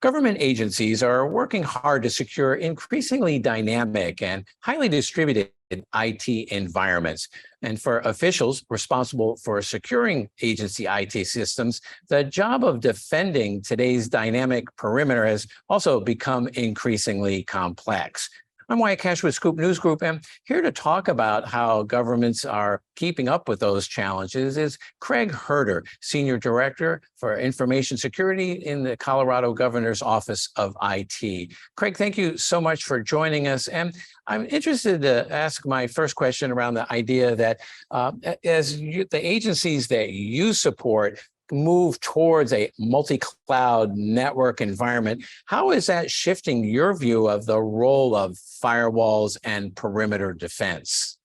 Government agencies are working hard to secure increasingly dynamic and highly distributed IT environments. And for officials responsible for securing agency IT systems, the job of defending today's dynamic perimeter has also become increasingly complex. I'm Wyatt Cash with Scoop News Group, and here to talk about how governments are keeping up with those challenges is Craig Herder, Senior Director for Information Security in the Colorado Governor's Office of IT. Craig, thank you so much for joining us. And I'm interested to ask my first question around the idea that the agencies that you support move towards a multi-cloud network environment, how is that shifting your view of the role of firewalls and perimeter defense?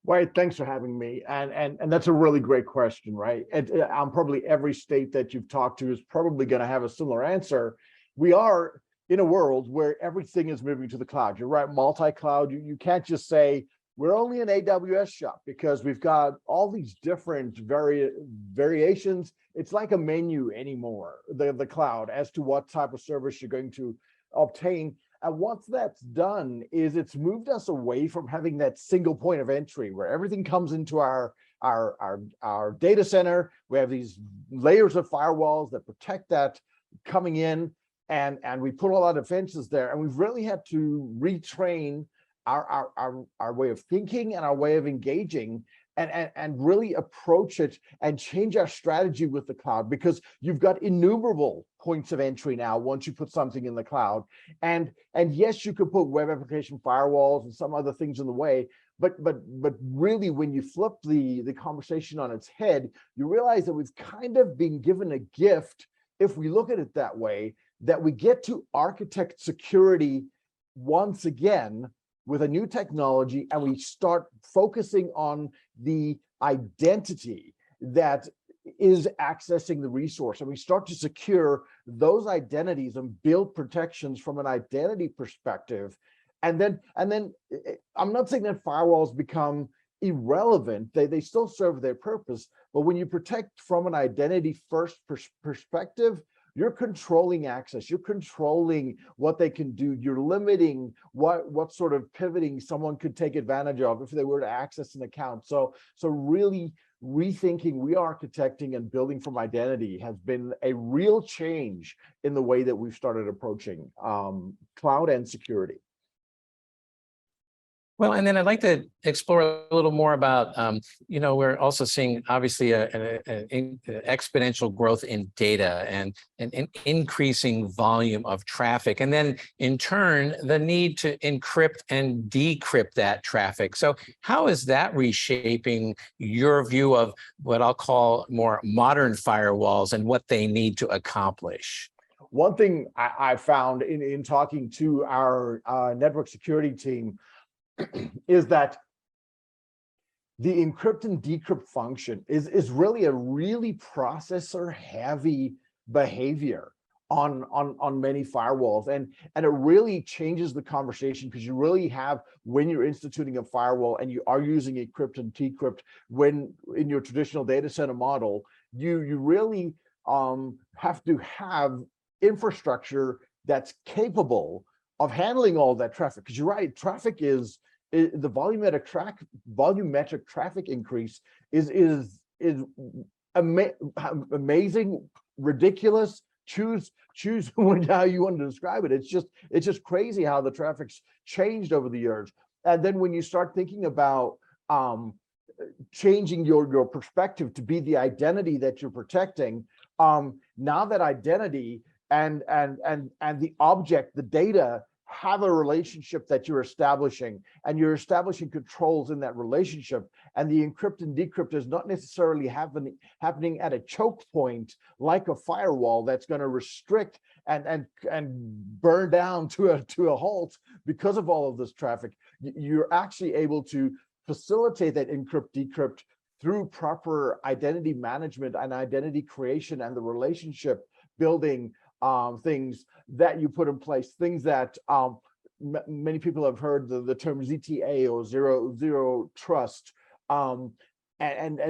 Wyatt, thanks for having me. And that's a really great question, right? I'm probably every state that you've talked to is probably going to have a similar answer. We are in a world where everything is moving to the cloud. You're right, multi-cloud. You can't just say, we're only an AWS shop, because we've got all these different variations. It's like a menu anymore, the cloud, as to what type of service you're going to obtain. And once that's done, is it's moved us away from having that single point of entry where everything comes into our data center. We have these layers of firewalls that protect that coming in, and we put a lot of defenses there. And we've really had to retrain our way of thinking and our way of engaging, and really approach it and change our strategy with the cloud, because you've got innumerable points of entry now once you put something in the cloud. And yes, you could put web application firewalls and some other things in the way, but really, when you flip the conversation on its head, you realize that we've kind of been given a gift, if we look at it that way, that we get to architect security once again with a new technology, and we start focusing on the identity that is accessing the resource, and we start to secure those identities and build protections from an identity perspective. And then I'm not saying that firewalls become irrelevant. They still serve their purpose, but when you protect from an identity first perspective, you're controlling access, you're controlling what they can do, you're limiting what sort of pivoting someone could take advantage of if they were to access an account. So really rethinking, re-architecting, and building from identity has been a real change in the way that we've started approaching cloud and security. Well, and then I'd like to explore a little more about, we're also seeing obviously an exponential growth in data and an increasing volume of traffic, and then in turn, the need to encrypt and decrypt that traffic. So how is that reshaping your view of what I'll call more modern firewalls and what they need to accomplish? One thing I found in talking to our network security team is that the encrypt and decrypt function is really a really processor heavy behavior on many firewalls, and it really changes the conversation, because you really have, when you're instituting a firewall and you are using encrypt and decrypt, when in your traditional data center model, you really have to have infrastructure that's capable of handling all that traffic. Because you're right, traffic is the volumetric traffic increase is amazing, ridiculous. Choose how you want to describe it. It's just crazy how the traffic's changed over the years. And then when you start thinking about changing your perspective to be the identity that you're protecting, now that identity and the object, the data, have a relationship that you're establishing, and you're establishing controls in that relationship, and the encrypt and decrypt is not necessarily happening at a choke point like a firewall that's going to restrict and burn down to a halt because of all of this traffic. You're actually able to facilitate that encrypt decrypt through proper identity management and identity creation and the relationship building things that you put in place, things that many people have heard the term ZTA, or zero trust, and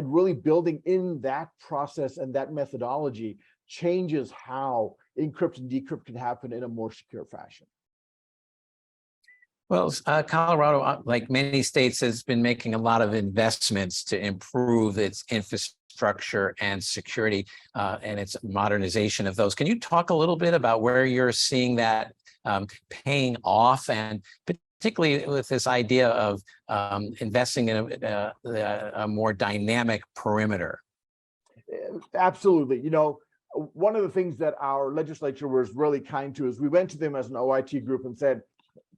really building in that process and that methodology changes how encrypt and decrypt can happen in a more secure fashion. Well, Colorado, like many states, has been making a lot of investments to improve its infrastructure and security and its modernization of those. Can you talk a little bit about where you're seeing that paying off, and particularly with this idea of investing in a more dynamic perimeter? Absolutely. You know, one of the things that our legislature was really kind to is we went to them as an OIT group and said,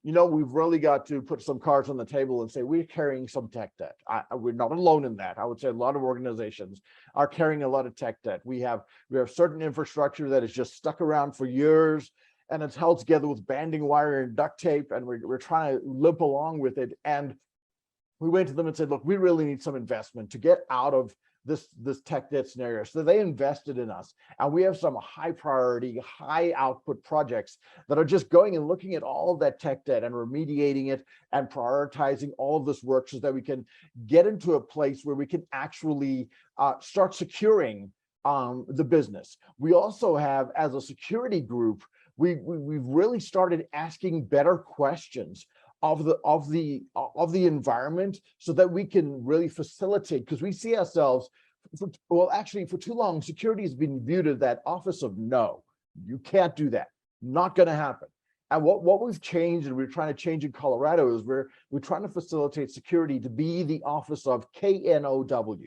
you know, we've really got to put some cards on the table and say we're carrying some tech debt. We're not alone in that. I would say a lot of organizations are carrying a lot of tech debt. We have certain infrastructure that is just stuck around for years, and it's held together with banding wire and duct tape, and we're trying to limp along with it. And we went to them and said, look, we really need some investment to get out of this tech debt scenario. So they invested in us, and we have some high priority, high output projects that are just going and looking at all of that tech debt and remediating it and prioritizing all of this work so that we can get into a place where we can actually start securing the business. We also have, as a security group, we've really started asking better questions of the environment so that we can really facilitate, because we see ourselves, for too long, security has been viewed as that office of no, you can't do that, not going to happen. And what we've changed, and we're trying to change in Colorado, is we're trying to facilitate security to be the office of KNOW.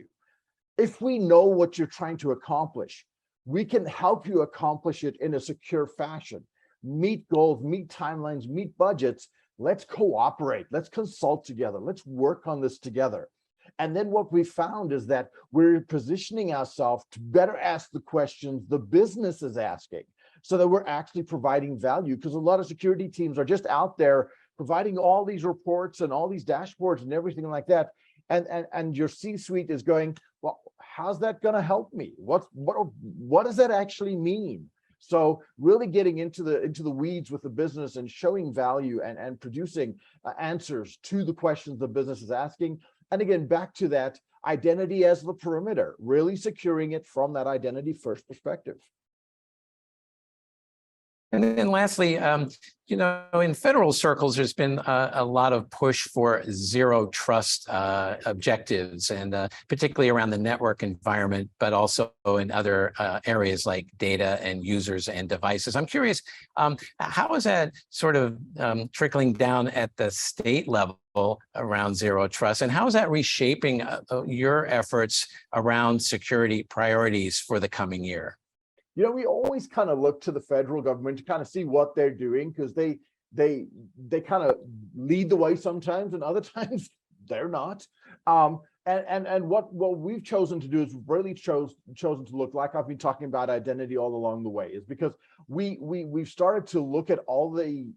If we know what you're trying to accomplish, we can help you accomplish it in a secure fashion. Meet goals, meet timelines, meet budgets. Let's cooperate. Let's consult together. Let's work on this together. And then what we found is that we're positioning ourselves to better ask the questions the business is asking, so that we're actually providing value, because a lot of security teams are just out there providing all these reports and all these dashboards and everything like that. And your C-suite is going, well, how's that going to help me? What does that actually mean? So really getting into the weeds with the business and showing value and producing answers to the questions the business is asking. And again, back to that identity as the perimeter, really securing it from that identity first perspective. And then lastly, in federal circles, there's been a lot of push for zero trust objectives, and particularly around the network environment, but also in other areas like data and users and devices. I'm curious, how is that sort of trickling down at the state level around zero trust, and how is that reshaping your efforts around security priorities for the coming year? You know, we always kind of look to the federal government to kind of see what they're doing, because they kind of lead the way sometimes, and other times they're not. And what we've chosen to do is really chosen to look, like I've been talking about identity all along the way, is because we've started to look at all the,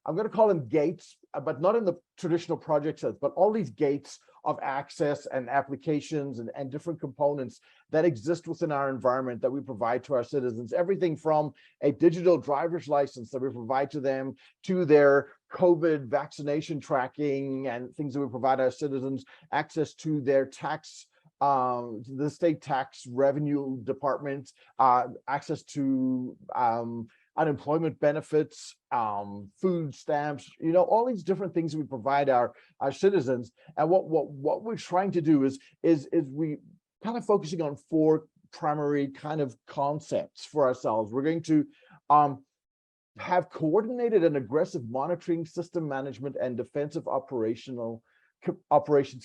I'm going to call them gates, but not in the traditional project sense, but all these gates of access and applications and different components that exist within our environment that we provide to our citizens. Everything from a digital driver's license that we provide to them, to their COVID vaccination tracking and things that we provide our citizens, access to their tax, the state tax revenue department, access to unemployment benefits, food stamps, all these different things that we provide our citizens. And what we're trying to do is we kind of focusing on four primary kind of concepts for ourselves. We're going to have coordinated and aggressive monitoring, system management, and defensive operations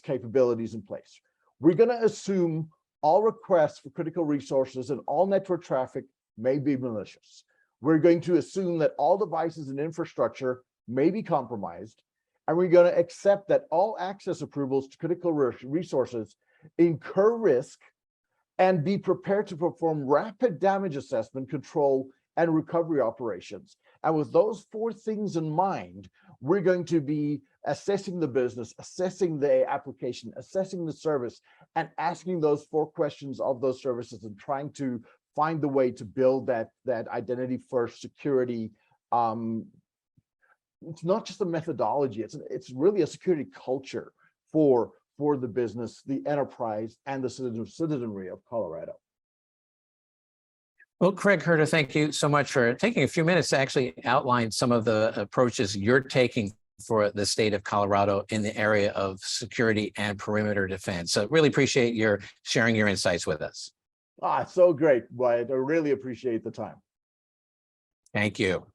capabilities in place. We're going to assume all requests for critical resources and all network traffic may be malicious. We're going to assume that all devices and infrastructure may be compromised, and we're going to accept that all access approvals to critical resources incur risk, and be prepared to perform rapid damage assessment, control, and recovery operations. And with those four things in mind, we're going to be assessing the business, assessing the application, assessing the service, and asking those four questions of those services, and trying to find the way to build that identity first security. It's not just a methodology, it's really a security culture for the business, the enterprise, and the citizenry of Colorado. Well, Craig Herter, thank you so much for taking a few minutes to actually outline some of the approaches you're taking for the state of Colorado in the area of security and perimeter defense. So really appreciate your sharing your insights with us. So great, Wyatt. I really appreciate the time. Thank you.